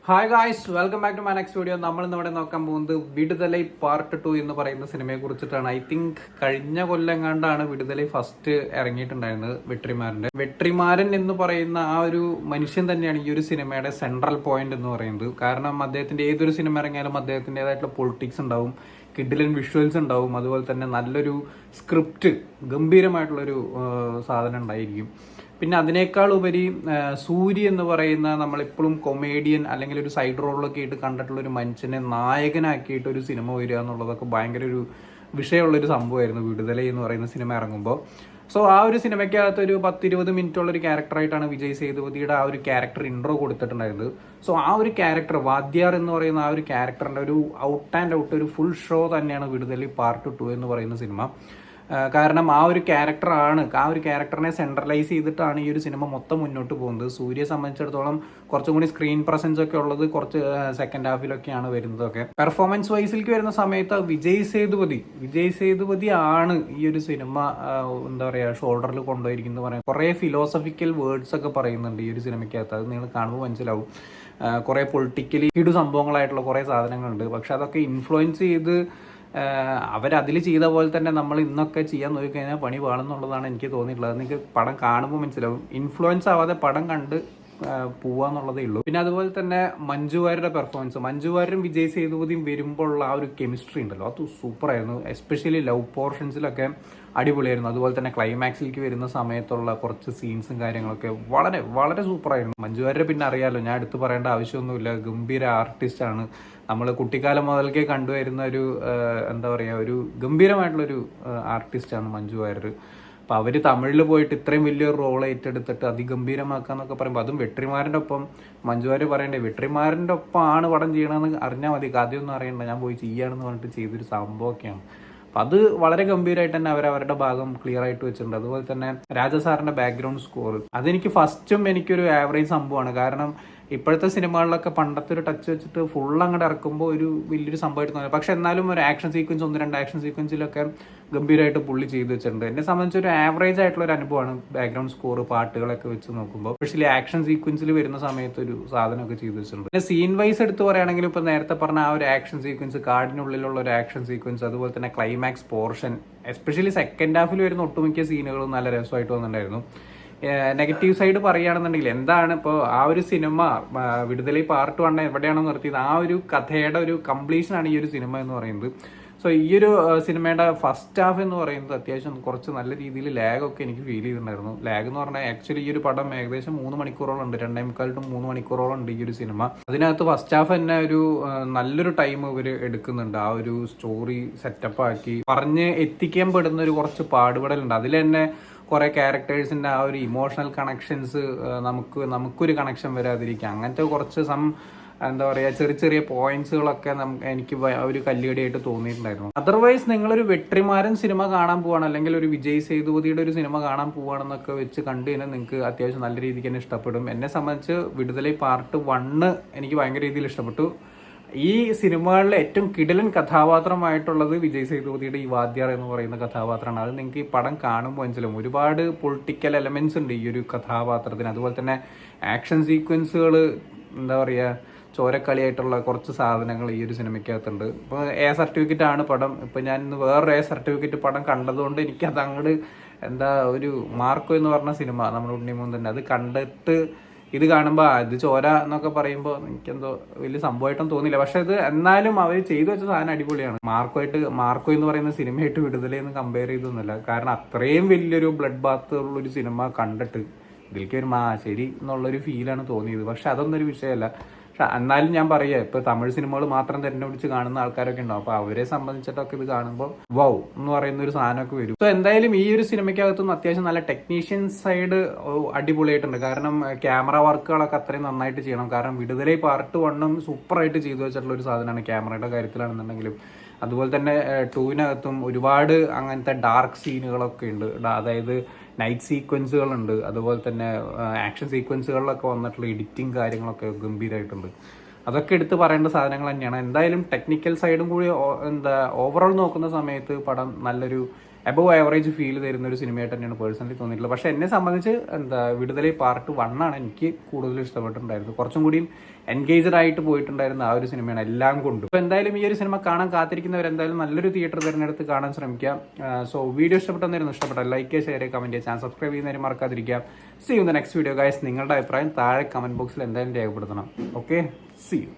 Hi guys, welcome back to my next video. നമ്മൾ ഇന്നിവിടെ നോക്കാൻ പോകുന്നത് വിടുതലൈ പാർട്ട് 2 എന്ന് പറയുന്ന സിനിമയെ കുറിച്ചിട്ടാണ്. ഐ തിങ്ക് കഴിഞ്ഞ കൊല്ലം കണ്ടാണ് വിടുതലൈ ഫസ്റ്റ് ഇറങ്ങിയിട്ടുണ്ടായിരുന്നത്. വെട്രിമാരൻ എന്ന് പറയുന്ന ആ ഒരു മനുഷ്യൻ തന്നെയാണ് ഈ ഒരു സിനിമയുടെ സെൻട്രൽ പോയിന്റ് എന്ന് പറയുന്നത്. കാരണം അദ്ദേഹത്തിന്റെ ഏതൊരു സിനിമ ഇറങ്ങിയാലും അദ്ദേഹത്തിൻ്റെതായിട്ടുള്ള പൊളിറ്റിക്സ് ഉണ്ടാവും, കിഡിലൻ വിഷ്വൽസ് ഉണ്ടാവും, അതുപോലെ തന്നെ നല്ലൊരു സ്ക്രിപ്റ്റ്, ഗംഭീരമായിട്ടുള്ളൊരു സാധനം ഉണ്ടായിരിക്കും. പിന്നെ അതിനേക്കാൾ ഉപരി സൂര്യ എന്ന് പറയുന്ന നമ്മളിപ്പോഴും കൊമേഡിയൻ അല്ലെങ്കിൽ ഒരു സൈഡ് റോളിലൊക്കെ ആയിട്ട് കണ്ടിട്ടുള്ള ഒരു മനുഷ്യനെ നായകനാക്കിയിട്ട് ഒരു സിനിമ വരിക എന്നുള്ളതൊക്കെ ഭയങ്കര ഒരു വിഷയമുള്ളൊരു സംഭവമായിരുന്നു വിടുതല എന്ന് പറയുന്ന സിനിമ ഇറങ്ങുമ്പോൾ. സോ ആ ഒരു സിനിമയ്ക്കകത്ത് ഒരു 10-20 മിനിറ്റുള്ളൊരു ക്യാരക്ടറായിട്ടാണ് വിജയ് സേതുപതിയുടെ ആ ഒരു ക്യാരക്ടർ ഇൻട്രോ കൊടുത്തിട്ടുണ്ടായിരുന്നത്. സോ ആ ഒരു ക്യാരക്ടർ വാദ്യാർ എന്ന് പറയുന്ന ആ ഒരു ക്യാരക്ടറിൻ്റെ ഒരു ഔട്ട് ആൻഡ് ഔട്ട് ഒരു ഫുൾ ഷോ തന്നെയാണ് വിടുതലി പാർട്ട് 2 എന്ന് പറയുന്ന സിനിമ. കാരണം ആ ഒരു ക്യാരക്ടറിനെ സെൻട്രലൈസ് ചെയ്തിട്ടാണ് ഈ ഒരു സിനിമ മൊത്തം മുന്നോട്ട് പോകുന്നത്. സൂര്യയെ സംബന്ധിച്ചിടത്തോളം കുറച്ചും കൂടി സ്ക്രീൻ പ്രസൻസ് ഒക്കെ ഉള്ളത് കുറച്ച് സെക്കൻഡ് ഹാഫിലൊക്കെയാണ് വരുന്നതൊക്കെ. പെർഫോമൻസ് വൈസിലേക്ക് വരുന്ന സമയത്ത് വിജയ് സേതുപതി ആണ് ഈ ഒരു സിനിമ എന്താ പറയുക ഷോൾഡറിൽ കൊണ്ടുപോയിരിക്കുന്നത് പറയാം. കുറേ ഫിലോസഫിക്കൽ വേർഡ്സ് ഒക്കെ പറയുന്നുണ്ട് ഈ ഒരു സിനിമയ്ക്കകത്ത്. അത് നിങ്ങൾ കാണുമ്പോൾ മനസ്സിലാവും. കുറേ പൊളിറ്റിക്കലി സംഭവങ്ങളായിട്ടുള്ള കുറേ സാധനങ്ങളുണ്ട്. പക്ഷെ അതൊക്കെ ഇൻഫ്ലുവൻസ് ചെയ്ത് അവരതിൽ ചെയ്ത പോലെ തന്നെ നമ്മൾ ഇന്നൊക്കെ ചെയ്യാൻ നോക്കിക്കഴിഞ്ഞാൽ പണി പാടുന്നുള്ളതാണ് എനിക്ക് തോന്നിയിട്ടുള്ളത്. നിങ്ങൾക്ക് പടം കാണുമ്പോൾ മനസ്സിലാവും. ഇൻഫ്ലുവൻസ് ആവാതെ പടം കണ്ട് പോവാന്നുള്ളതേ ഉള്ളൂ. പിന്നെ അതുപോലെ തന്നെ മഞ്ജു വാര്യരും വിജയ് സേതുപതിയും വരുമ്പോൾ ഉള്ള ആ ഒരു കെമിസ്ട്രി ഉണ്ടല്ലോ, അത് സൂപ്പറായിരുന്നു. എസ്പെഷ്യലി ലവ് പോർഷൻസിലൊക്കെ അടിപൊളിയായിരുന്നു. അതുപോലെ തന്നെ ക്ലൈമാക്സിലേക്ക് വരുന്ന സമയത്തുള്ള കുറച്ച് സീൻസും കാര്യങ്ങളൊക്കെ വളരെ വളരെ സൂപ്പറായിരുന്നു. മഞ്ജു വാര്യരെ പിന്നെ അറിയാമല്ലോ, ഞാൻ എടുത്തു പറയേണ്ട ആവശ്യമൊന്നുമില്ല. ഗംഭീര ആർട്ടിസ്റ്റാണ്. നമ്മൾ കുട്ടിക്കാലം മുതൽക്കേ കണ്ടുവരുന്ന ഒരു എന്താ പറയുക ഒരു ഗംഭീരമായിട്ടുള്ളൊരു ആർട്ടിസ്റ്റാണ് മഞ്ജു വാര്യർ. അപ്പോൾ അവർ തമിഴിൽ പോയിട്ട് ഇത്രയും വലിയൊരു റോൾ ഏറ്റെടുത്തിട്ട് അതിഗംഭീരമാക്കുക എന്നൊക്കെ പറയുമ്പോൾ, അതും വെട്രിമാരൻ്റെ ഒപ്പം മഞ്ജു വാര്യർ പറയണ്ടേ, വെട്രിമാരൻ്റെ ഒപ്പമാണ് പടം ചെയ്യണമെന്ന് അറിഞ്ഞാൽ മതി, ആദ്യമൊന്നും അറിയണ്ട, ഞാൻ പോയി ചെയ്യാണെന്ന് പറഞ്ഞിട്ട് ചെയ്തൊരു സംഭവമൊക്കെയാണ്. അപ്പം അത് വളരെ ഗംഭീരമായിട്ട് തന്നെ അവരുടെ ഭാഗം ക്ലിയർ ആയിട്ട് വെച്ചിട്ടുണ്ട്. അതുപോലെ തന്നെ രാജസാറിൻ്റെ ബാക്ക്ഗ്രൗണ്ട് സ്കോർ അതെനിക്ക് ഫസ്റ്റും എനിക്കൊരു ആവറേജ് സംഭവമാണ്. കാരണം ഇപ്പോഴത്തെ സിനിമകളിലൊക്കെ പണ്ടത്തെ ഒരു ടച്ച് വെച്ചിട്ട് ഫുൾ അങ്ങോട്ട് ഇറക്കുമ്പോൾ ഒരു വലിയൊരു സംഭവമായിട്ട് തോന്നി. പക്ഷെ എന്നാലും ഒരു ആക്ഷൻ സീക്വൻസ് 1-2 ആക്ഷൻ സീക്വൻസിലൊക്കെ ഗംഭീരമായിട്ട് പുള്ളി ചെയ്ത് വെച്ചിട്ടുണ്ട്. എന്നെ സംബന്ധിച്ച് ഒരു ആവറേജ് ആയിട്ടുള്ള ഒരു അനുഭവമാണ് ബാക്ക്ഗ്രൗണ്ട് സ്കോർ പാട്ടുകളൊക്കെ വെച്ച് നോക്കുമ്പോൾ. സ്പെഷ്യലി ആക്ഷൻ സീക്വൻസിൽ വരുന്ന സമയത്ത് ഒരു സാധനമൊക്കെ ചെയ്ത് വെച്ചിട്ടുണ്ട്. പിന്നെ സീൻ വൈസ് എടുത്ത് പറയുകയാണെങ്കിൽ ഇപ്പോൾ നേരത്തെ പറഞ്ഞ ആ ഒരു ആക്ഷൻ സീക്വൻസ്, കാടിനുള്ളിലുള്ള ഒരു ആക്ഷൻ സീക്വൻസ്, അതുപോലെ തന്നെ ക്ലൈമാക്സ് പോർഷൻ, എസ്പെഷ്യലി സെക്കൻഡ് ഹാഫിൽ വരുന്ന ഒട്ടുമിക്ക സീനുകളും നല്ല രസമായിട്ട് വന്നിട്ടുണ്ടായിരുന്നു. നെഗറ്റീവ് സൈഡ് പറയുകയാണെന്നുണ്ടെങ്കിൽ എന്താണ് ഇപ്പോൾ ആ ഒരു സിനിമ വിടുതലൈ പാർട്ട് 1 എവിടെയാണോ നിർത്തിയത്, ആ ഒരു കഥയുടെ ഒരു കംപ്ലീഷനാണ് ഈ ഒരു സിനിമ എന്ന് പറയുന്നത്. സോ ഈ ഒരു സിനിമയുടെ ഫസ്റ്റ് ഹാഫ് എന്ന് പറയുന്നത് അത്യാവശ്യം കുറച്ച് നല്ല രീതിയിൽ ലാഗൊക്കെ എനിക്ക് ഫീൽ ചെയ്തിട്ടുണ്ടായിരുന്നു. ലാഗ് എന്ന് പറഞ്ഞാൽ ആക്ച്വലി ഈ ഒരു പടം ഏകദേശം 3 മണിക്കൂറോളം ഉണ്ട്, 2.25 to 3 മണിക്കൂറോളം ഉണ്ട് ഈ ഒരു സിനിമ. അതിനകത്ത് ഫസ്റ്റ് ഹാഫ് തന്നെ ഒരു നല്ലൊരു ടൈം ഇവർ എടുക്കുന്നുണ്ട്. ആ ഒരു സ്റ്റോറി സെറ്റപ്പ് ആക്കി പറഞ്ഞ് എത്തിക്കാൻ പെടുന്ന ഒരു കുറച്ച് പാടുപെടലുണ്ട്. അതിൽ തന്നെ കുറേ ക്യാരക്ടേഴ്സിൻ്റെ ആ ഒരു ഇമോഷണൽ കണക്ഷൻസ് നമുക്കൊരു കണക്ഷൻ വരാതിരിക്കുക, അങ്ങനത്തെ കുറച്ച് എന്താ പറയുക ചെറിയ പോയിന്റ്സുകളൊക്കെ എനിക്ക് ഒരു കല്ലുകടിയായിട്ട് തോന്നിയിട്ടുണ്ടായിരുന്നു. അതർവൈസ് നിങ്ങളൊരു വെട്രിമാരൻ സിനിമ കാണാൻ പോവാണ്, അല്ലെങ്കിൽ ഒരു വിജയ് സേതുപതിയുടെ ഒരു സിനിമ കാണാൻ പോവാണെന്നൊക്കെ വെച്ച് കണ്ടു കഴിഞ്ഞാൽ നിങ്ങൾക്ക് അത്യാവശ്യം നല്ല രീതിക്ക് തന്നെ ഇഷ്ടപ്പെടും. എന്നെ സംബന്ധിച്ച് വിടുതലൈ പാർട്ട് 1 എനിക്ക് ഭയങ്കര രീതിയിൽ ഇഷ്ടപ്പെട്ടു. ഈ സിനിമകളിലെ ഏറ്റവും കിടിലൻ കഥാപാത്രമായിട്ടുള്ളത് വിജയ് സേതുപതിയുടെ ഈ വാദ്യാർ എന്ന് പറയുന്ന കഥാപാത്രമാണ്. അത് നിങ്ങൾക്ക് ഈ പടം കാണുമ്പോൾ മനസ്സിലാവും. ഒരുപാട് പൊളിറ്റിക്കൽ എലമെന്റ്സ് ഉണ്ട് ഈ ഒരു കഥാപാത്രത്തിന്. അതുപോലെ തന്നെ ആക്ഷൻ സീക്വൻസുകൾ, എന്താ പറയുക ചോരക്കളിയായിട്ടുള്ള കുറച്ച് സാധനങ്ങൾ ഈ ഒരു സിനിമയ്ക്കകത്തുണ്ട്. ഇപ്പോൾ എ സർട്ടിഫിക്കറ്റ് ആണ് പടം. ഇപ്പോൾ ഞാൻ ഇന്ന് വേറൊരു എ സർട്ടിഫിക്കറ്റ് പടം കണ്ടതുകൊണ്ട് എനിക്കത് അങ്ങോട്ട് എന്താ ഒരു മാർക്കോ എന്ന് പറഞ്ഞ സിനിമ നമ്മുടെ ഉണ്ണിമൂൻ തന്നെ, അത് കണ്ടിട്ട് ഇത് കാണുമ്പോൾ ഇത് ചോര എന്നൊക്കെ പറയുമ്പോൾ എനിക്കെന്തോ വലിയ സംഭവമായിട്ടൊന്നും തോന്നിയില്ല. പക്ഷെ ഇത് എന്നാലും അവർ ചെയ്തു വെച്ച സാധനം അടിപൊളിയാണ്. മാർക്കോ എന്ന് പറയുന്ന സിനിമയായിട്ട് വിടുതലയെന്ന് കമ്പയർ ചെയ്തൊന്നുമില്ല. കാരണം അത്രയും വലിയൊരു ബ്ലഡ് ബാത്ത് ഉള്ളൊരു സിനിമ കണ്ടിട്ട് ഇതിലേക്ക് ഒരു ശരി എന്നുള്ളൊരു ഫീലാണ് തോന്നിയത്. പക്ഷെ അതൊന്നും ഒരു വിഷയമല്ല. പക്ഷെ എന്നാലും ഞാൻ പറയുക, ഇപ്പോൾ തമിഴ് സിനിമകൾ മാത്രം തെരഞ്ഞെടുപ്പിച്ച് കാണുന്ന ആൾക്കാരൊക്കെ ഉണ്ടാവും. അപ്പോൾ അവരെ സംബന്ധിച്ചിട്ടൊക്കെ ഇത് കാണുമ്പോൾ വൗ എന്ന് പറയുന്ന ഒരു സാധനമൊക്കെ വരും. സോ എന്തായാലും ഈ ഒരു സിനിമയ്ക്കകത്തുനിന്ന് അത്യാവശ്യം നല്ല ടെക്നീഷ്യൻ സൈഡ് അടിപൊളിയായിട്ടുണ്ട്. കാരണം ക്യാമറ വർക്കുകളൊക്കെ അത്രയും നന്നായിട്ട് ചെയ്യണം. കാരണം വിടുതലൈ പാർട്ട് 1 സൂപ്പറായിട്ട് ചെയ്തു വെച്ചിട്ടുള്ള ഒരു സാധനമാണ് ക്യാമറയുടെ കാര്യത്തിലാണെന്നുണ്ടെങ്കിലും. അതുപോലെ തന്നെ 2-നകത്തും ഒരുപാട് അങ്ങനത്തെ ഡാർക്ക് സീനുകളൊക്കെ ഉണ്ട്. അതായത് നൈറ്റ് സീക്വൻസുകളുണ്ട്. അതുപോലെ തന്നെ ആക്ഷൻ സീക്വൻസുകളിലൊക്കെ വന്നിട്ടുള്ള എഡിറ്റിംഗ് കാര്യങ്ങളൊക്കെ ഗംഭീരമായിട്ടുണ്ട്. അതൊക്കെ എടുത്ത് പറയേണ്ട സാധനങ്ങൾ തന്നെയാണ്. എന്തായാലും ടെക്നിക്കൽ സൈഡും കൂടി ഓവറോൾ നോക്കുന്ന സമയത്ത് പടം നല്ലൊരു എബവ് ആവറേജ് ഫീൽ തരുന്ന ഒരു സിനിമയായിട്ട് തന്നെയാണ് പേഴ്സണലി തോന്നിയിട്ടുള്ളത്. പക്ഷെ എന്നെ സംബന്ധിച്ച് വിടുതലൈ പാർട്ട് 1 ആണ് എനിക്ക് കൂടുതൽ ഇഷ്ടപ്പെട്ടിട്ടുണ്ടായിരുന്നത്. കുറച്ചും കൂടിയും എൻഗേജ്ഡ് ആയിട്ട് പോയിട്ടുണ്ടായിരുന്ന ആ ഒരു സിനിമയാണ് എല്ലാം കൊണ്ടും. അപ്പോൾ എന്തായാലും ഈ ഒരു സിനിമ കാണാൻ കാത്തിരിക്കുന്നവർ എന്തായാലും നല്ലൊരു തിയേറ്റർ തിരഞ്ഞെടുത്ത് കാണാൻ ശ്രമിക്കാം. സോ വീഡിയോ ഇഷ്ടപ്പെട്ടെന്നായിരുന്നു. ഇഷ്ടപ്പെട്ടാൽ ലൈക്ക് ചെയ്യുക, ഷെയർ ചെയ്യുക, കമന്റ് ചെയ്യുക, ചാനൽ സബ്സ്ക്രൈബ് ചെയ്യുന്നവരെ മറക്കാതിരിക്കുക. See you in the next video guys. നിങ്ങളുടെ അഭിപ്രായം താഴെ കമന്റ് ബോക്സിൽ എന്തായാലും രേഖപ്പെടുത്തണം. Okay, see U.